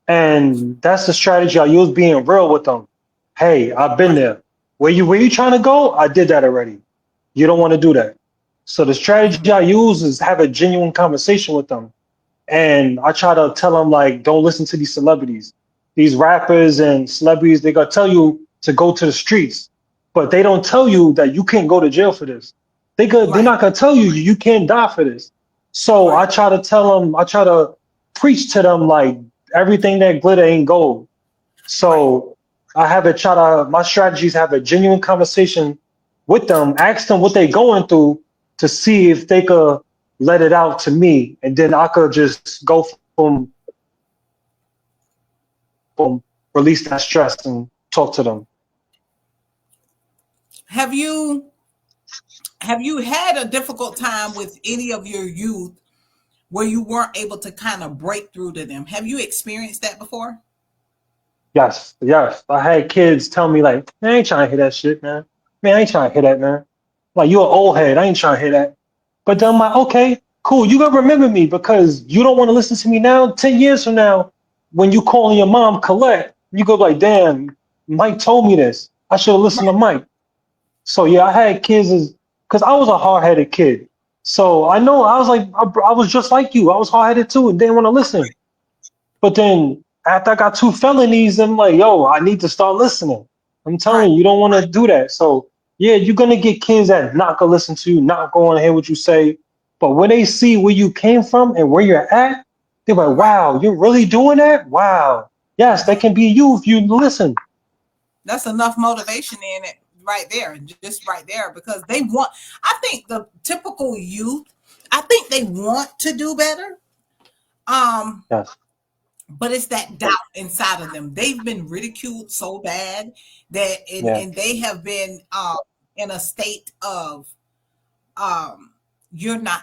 and that's the strategy I use, being real with them. Hey, I've been Right. there. Where you trying to go? I did that already. You don't want to do that. So the strategy Mhm. I use is have a genuine conversation with them. And I try to tell them like, don't listen to these celebrities, these rappers and celebrities. They gonna tell you to go to the streets, but they don't tell you that you can't go to jail for this. They're Right. not gonna tell you you can't die for this. So I Right. try to tell them, I try to preach to them like everything that glitter ain't gold. Right. So I have it try to my strategies have a genuine conversation with them, ask them what they going through to see if they could let it out to me, and then I could just go from release that stress and talk to them. Have you have you had a difficult time with any of your youth where you weren't able to kind of break through to them? Have you experienced that before? Yes, yes. I had kids tell me like, man, I ain't trying to hear that shit, man. Man, I ain't trying to hear that, man. Like you an old head. I ain't trying to hear that. But then I'm like, okay, cool. You gonna remember me because you don't want to listen to me now. 10 years from now, when you calling your mom Colette, you go like, damn, Mike told me this. I should have listened to Mike. So yeah, I had kids as because I was a hard headed kid. So I know I was like I was just like you. I was hard headed too and didn't want to listen. But then after I got two felonies, I'm like, yo, I need to start listening. I'm telling Right. you, you don't want to do that. So yeah, you're gonna get kids that not gonna listen to you, not gonna hear what you say. But when they see where you came from and where you're at, they're like, Right. wow, you're really doing that? Wow. Yes, that can be you if you listen. That's enough motivation in it right there, just right there, because they want, I think the typical youth, I think they want to do better. Um, Yes, but it's that doubt inside of them. They've been ridiculed so bad that yeah, and they have been in a state of um you're not,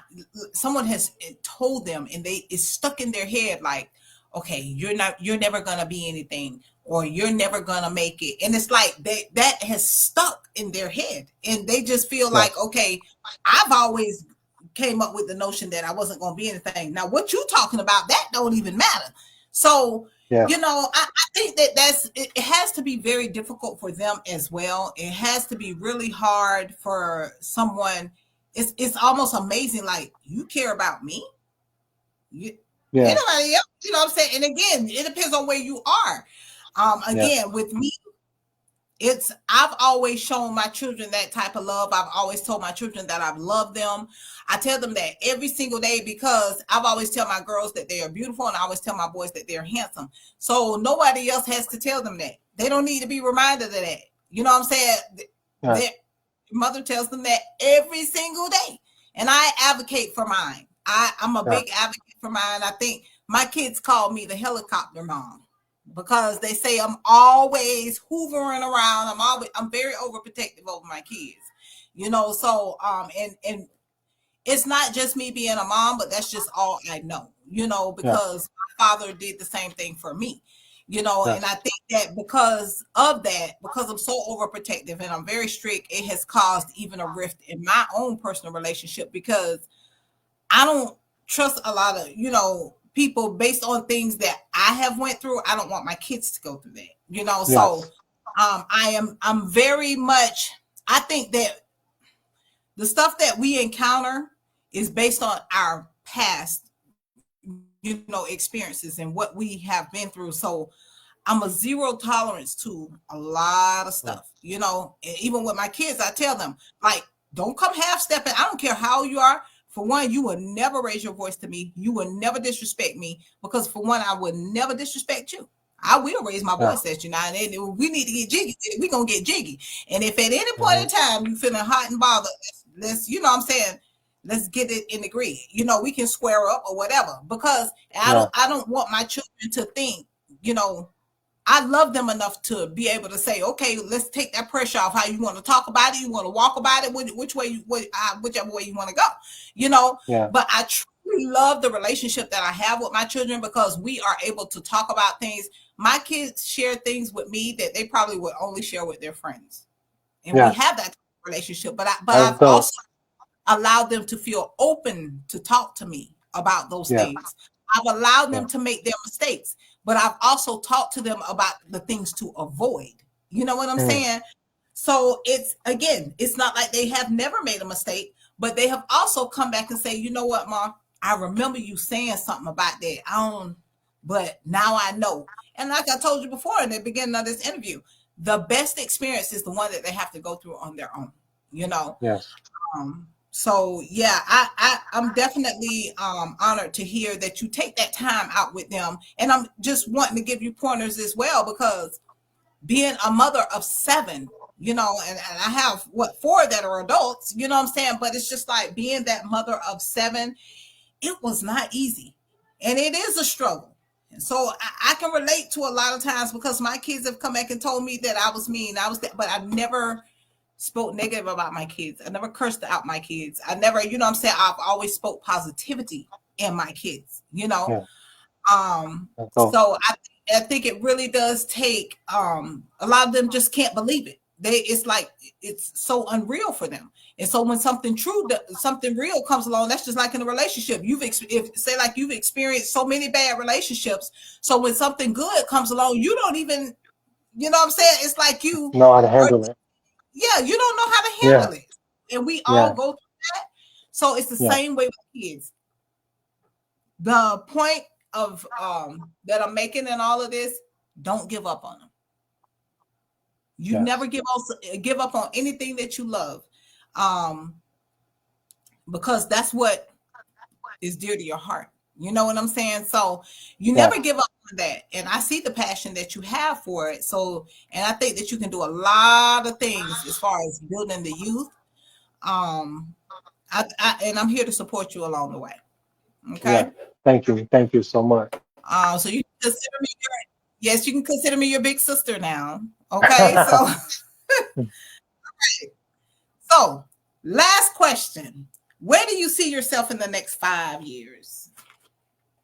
someone has told them and they it's stuck in their head like, okay, you're never gonna be anything, or you're never gonna make it, and it's like that has stuck in their head, and they just feel like, yes, okay, I've always came up with the notion that I wasn't gonna be anything. Now what you talking about, that don't even matter. So yeah, I think that it has to be very difficult for them as well. It has to be really hard for someone. It's almost amazing. Like, you care about me, you, yeah, anybody else? You know what I'm saying? And again, it depends on where you are. yes, Again, with me, it's I've always shown my children that type of love. I've always told my children that I've loved them. I tell them that every single day, because I've always tell my girls that they are beautiful, and I always tell my boys that they're handsome. So nobody else has to tell them that. They don't need to be reminded of that. You know what I'm saying? Their yes, mother tells them that every single day. And I advocate for mine. I'm a big yes, advocate for mine. I think my kids call me the helicopter mom, because they say I'm always hoovering around. I'm very overprotective over my kids. So and it's not just me being a mom, but that's just all I know, yes, because my father did the same thing for me, and I yes, think that because of that, because I'm so overprotective and I'm very strict, it has caused even a rift in my own personal relationship, because I don't trust a lot of, people based on things that I have went through. I don't want my kids to go through that, so yes, I'm very much, I think that the stuff that we encounter is based on our past, experiences and what we have been through. So I'm a zero tolerance to a lot of stuff, yeah, and even with my kids, I tell them, like, don't come half stepping. I don't care how you are. For one, you will never raise your voice to me. You will never disrespect me, because for one, I would never disrespect you. I will raise my yeah, voice at you now, and then we need to get jiggy. We're gonna get jiggy. And if at any point mhm, in time you feeling hot and bothered, let's you know what I'm saying, let's get it in the grid. We can square up or whatever. Because yeah, I don't want my children to think, you know, I love them enough to be able to say, okay, let's take that pressure off. How you want to talk about it, you want to walk about it, which way whichever way you want to go, you know. yeah, But I truly love the relationship that I have with my children, because we are able to talk about things. My kids share things with me that they probably would only share with their friends, and we yes. have that relationship. But That's I've dope. also allowed them to feel open to talk to me about those Yeah, things. I've allowed yeah, them to make their mistakes, but I've also talked to them about the things to avoid. You know what I'm mm, saying? So it's, again, it's not like they have never made a mistake, but they have also come back and say, you know what, Ma, I remember you saying something about that. But now I know. And like I told you before in the beginning of this interview, the best experience is the one that they have to go through on their own, you know. Yes. So yeah, I'm definitely honored to hear that you take that time out with them. And I'm just wanting to give you pointers as well, because being a mother of 7, you know, and I have 4 that are adults, you know what I'm saying? But it's just like being that mother of 7, it was not easy. And it is a struggle. And so I can relate to a lot of times, because my kids have come back and told me that I was mean. I was that, but I never spoke negative about my kids. I never cursed out my kids. I never, you know what I'm saying? I've always spoke positivity in my kids, you know? Yeah. So, So I think it really does take, a lot of them just can't believe it. It's like, it's so unreal for them. And so when something something real comes along, that's just like in a relationship. Say like you've experienced so many bad relationships. So when something good comes along, you don't even, you know what I'm saying? It's like you know how to are, handle it. yeah, you don't know how to Yeah. handle it. And we all Yeah. go through that. So it's the Yeah. same way with kids. The point of that I'm making in all of this, don't give up on them. You never Yes. give up on anything that you love. Um, because that's what is dear to your heart. You know what I'm saying? So you never Yes. give up on that. And I see the passion that you have for it. So, and I think that you can do a lot of things as far as building the youth. Um, and I'm here to support you along the way. Yeah. Okay. Thank you. Thank you so much. So you can consider me yes, you can consider me your big sister now. Okay. So last question. Where do you see yourself in the next 5 years?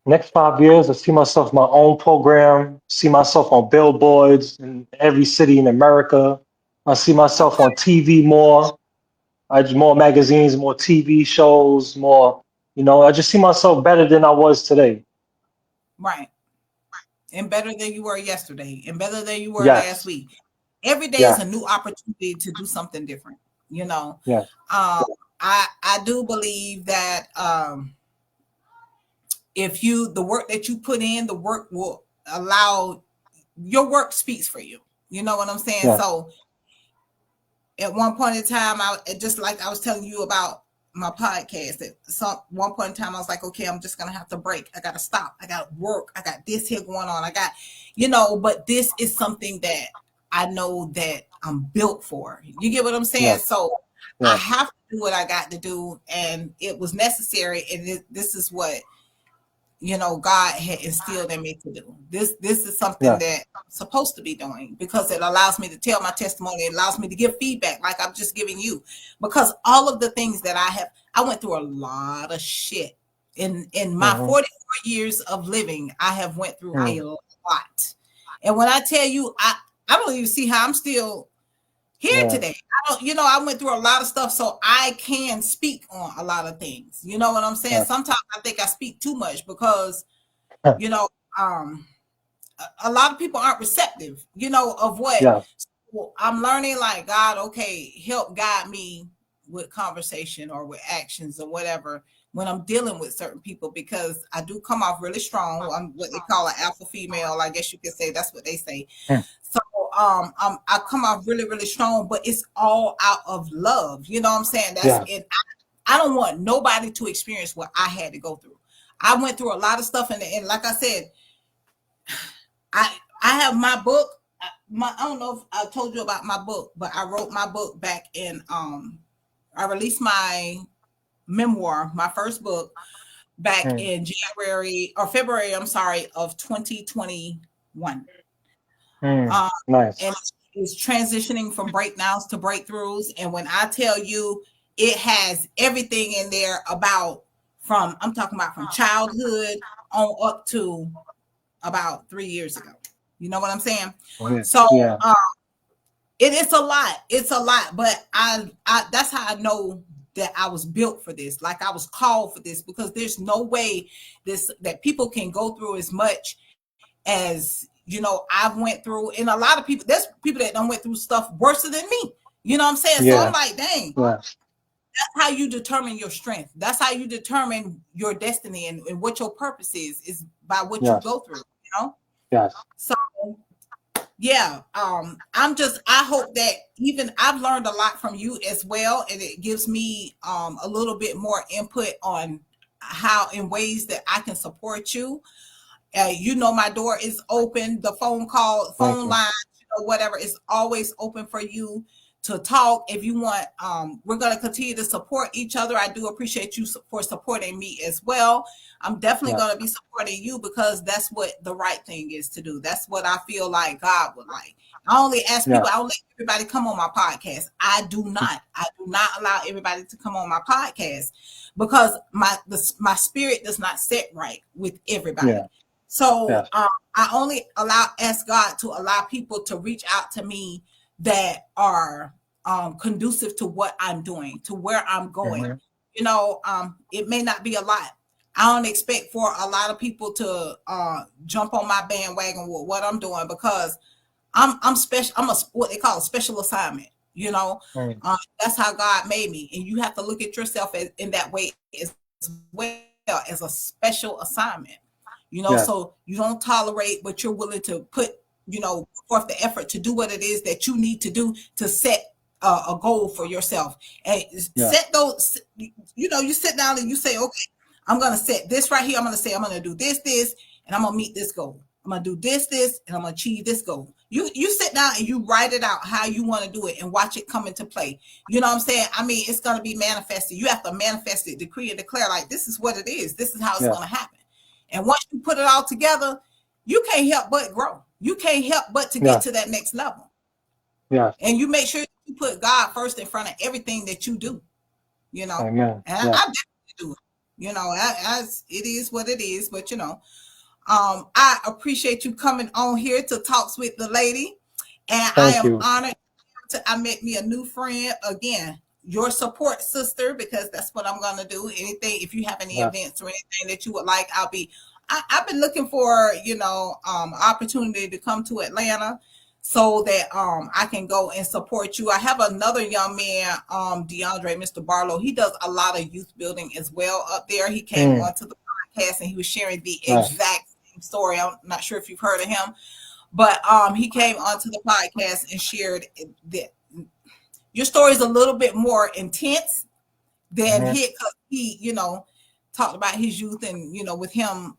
Next 5 years, I see myself in my own program, see myself on billboards in every city in America. I see myself on Okay. TV more. More magazines, more TV shows, more, I just see myself better than I was today. Right. And better than you were yesterday, and better than you were last Yes. week. Every day is a Yes. new opportunity to do something different. You know, Yes. I do believe that if the work that you put in, the work will allow your work speaks for you. You know what I'm saying? Yes. So at one point in time, just like I was telling you about my podcast, at one point in time, I was like, okay, I'm just gonna have to break. I gotta stop. I gotta work. I got this here going on. I got, but this is something that I know that I'm built for. You get what I'm saying? Yes. So I Yes. have to do what I got to do, and it was necessary. And this is what God had instilled in me to do. This is something Yes. that I'm supposed to be doing, because it allows me to tell my testimony. It allows me to give feedback like I'm just giving you, because all of the things that I went through a lot of shit in my Mm-hmm. 44 years of living. I have went through a Mm. lot. And when I tell you, I don't even see how I'm still here today. Yes. I went through a lot of stuff, so I can speak on a lot of things. You know what I'm saying? Yes. Sometimes I think I speak too much, because, you know, um, a lot of people aren't receptive, of what. Yes. So I'm learning, like, God, okay, help guide me with conversation or with actions or whatever when I'm dealing with certain people, because I do come off really strong. I'm what they call an alpha female. I guess you could say that's what they say. Mm. So I come off really, really strong, but it's all out of love. You know what I'm saying? That's Yes. it. I don't want nobody to experience what I had to go through. I went through a lot of stuff, and like I said, I have my book. I don't know if I told you about my book, but I wrote my book back in I released my memoir, my first book, back Mm. in January or February, I'm sorry, of 2021. Mm. Um, Nice. and it's transitioning from breakdowns to breakthroughs. And when I tell you, it has everything in there I'm talking about from childhood on up to about 3 years ago. You know what I'm saying? Yeah. So Yeah. it's a lot. It's a lot, but I that's how I know that I was built for this. Like I was called for this, because there's no way that people can go through as much as I've went through. And a lot of there's people that don't went through stuff worse than me. You know what I'm saying? So I'm Yeah. like, dang, Yeah. That's how you determine your strength. That's how you determine your destiny and what your purpose is by what you Yes. go through, you know? Yes. So yeah, I hope that even I've learned a lot from you as well, and it gives me a little bit more input on how in ways that I can support you. You know, my door is open. The Thank phone you. line, whatever is always open for you to talk. If you want, we're going to continue to support each other. I do appreciate you for supporting me as well. I'm definitely Yes. going to be supporting you because that's what the right thing is to do. That's what I feel like God would like. I only ask people, Yes. I don't let everybody come on my podcast. I do not allow everybody to come on my podcast because my spirit does not set right with Yeah. everybody. So Yes. I only ask God to allow people to reach out to me that are conducive to what I'm doing, to where I'm going. Hmm. It may not be a lot. I don't expect for a lot of people to jump on my bandwagon with what I'm doing because I'm special. I'm a what they call a special assignment. You know, Mm. that's how God made me, and you have to look at yourself in that way as well as a special assignment. So Yes. you don't tolerate, but you're willing to put forth the effort to do what it is that you need to do to set a goal for yourself and Yes. set those. You sit down and you say, okay, I'm going to set this right here. I'm going to say I'm going to do this, and I'm going to meet this goal. I'm gonna do this, and I'm gonna achieve this goal. You sit down and you write it out how you want to do it and watch it come into play. You know what I'm saying? I mean, it's gonna be manifested. You have to manifest it, decree and declare like this is what it is. This is how it's Yes. gonna happen. And once you put it all together, you can't help but grow. You can't help but to get Yes. to that next level. Yes. And you make sure you put God first in front of everything that you do. Amen. And I Yes. definitely do it. As it is what it is, but I appreciate you coming on here to talks with the lady, and I Thank am you. honored I met me a new friend again. Your support sister, because that's what I'm gonna do. Anything, if you have any Yes. events or anything that you would like, I've been looking for opportunity to come to Atlanta so that I can go and support you. I have another young man, DeAndre, Mr. Barlow. He does a lot of youth building as well up there. He came Mm. onto the podcast and he was sharing the Yes. exact same story. I'm not sure if you've heard of him, but he came onto the podcast and shared that your story is a little bit more intense than Hmm. hit because he, talked about his youth and with him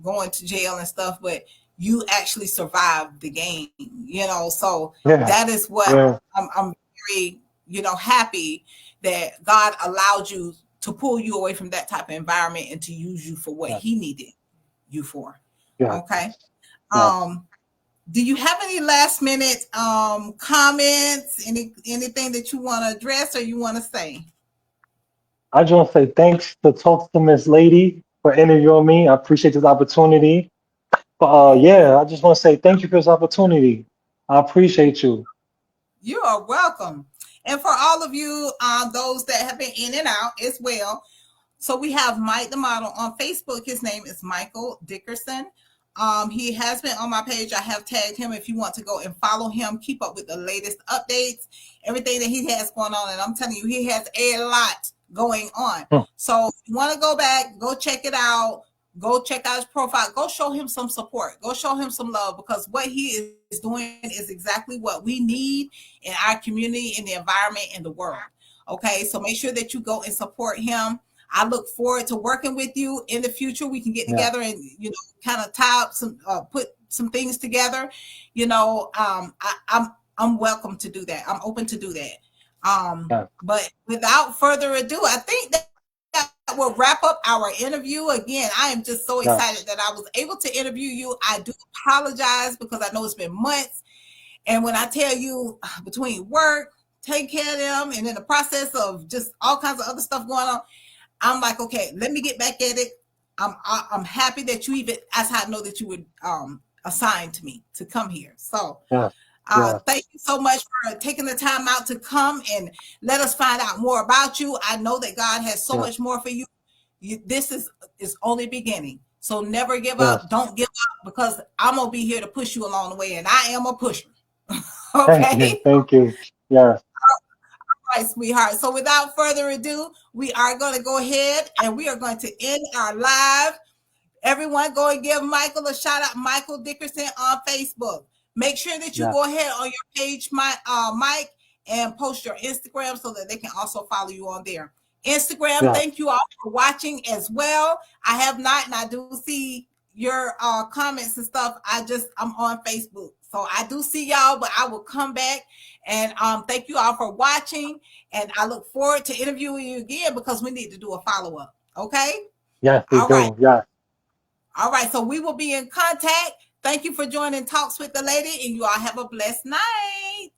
going to jail and stuff, but you actually survived the game, so Yeah. that is what Yeah. I'm very, happy that God allowed you to pull you away from that type of environment and to use you for what Yes. he needed you for. Yes. Okay. Yes. Um, do you have any last minute comments? Anything that you want to address or you want to say? I just want to say thanks to Talk to Miss Lady for interviewing me. I appreciate this opportunity. But yeah, I just want to say thank you for this opportunity. I appreciate you. You are welcome. And for all of you, those that have been in and out as well, so we have Mike the model on Facebook. His name is Michael Dickerson. He has been on my page. I have tagged him. If you want to go and follow him, keep up with the latest updates, everything that he has going on. And I'm telling you, he has a lot going on. Hmm. So if you want to go back, go check it out. Go check out his profile. Go show him some support. Go show him some love because what he is doing is exactly what we need in our community, in the environment, in the world. Okay, so make sure that you go and support him. I look forward to working with you in the future. We can get Yeah. together and kind of tie up some, put some things together. I'm welcome to do that. I'm open to do that. Yeah. But without further ado, I think that will wrap up our interview. Again, I am just so excited that Yes. I was able to interview you. I do apologize because I know it's been months. And when I tell you between work, take care of them, and in the process of just all kinds of other stuff going on, I'm like, okay, let me get back at it. I'm happy that you even, as I know that you would assign to me to come here. So Yes. Yes. thank you so much for taking the time out to come and let us find out more about you. I know that God has so Yes. much more for you. This is only beginning. So never give Yes. up. Don't give up because I'm gonna be here to push you along the way, and I am a pusher. Thank you. Okay. Thank you. Yes. right, sweetheart. So without further ado, we are going to go ahead and we are going to end our live. Everyone go and give Michael a shout out, Michael Dickerson on Facebook. Make sure that you Yeah, go ahead on your page, Mike, and post your Instagram so that they can also follow you on there. Instagram, yeah, thank you all for watching as well. I have not, and I do see your comments and stuff. I'm on Facebook. So I do see y'all, but I will come back and thank you all for watching. And I look forward to interviewing you again because we need to do a follow-up. Okay? yes, we All right. do. Yeah. All right, so we will be in contact. Thank you for joining Talks with the Lady, and you all have a blessed night.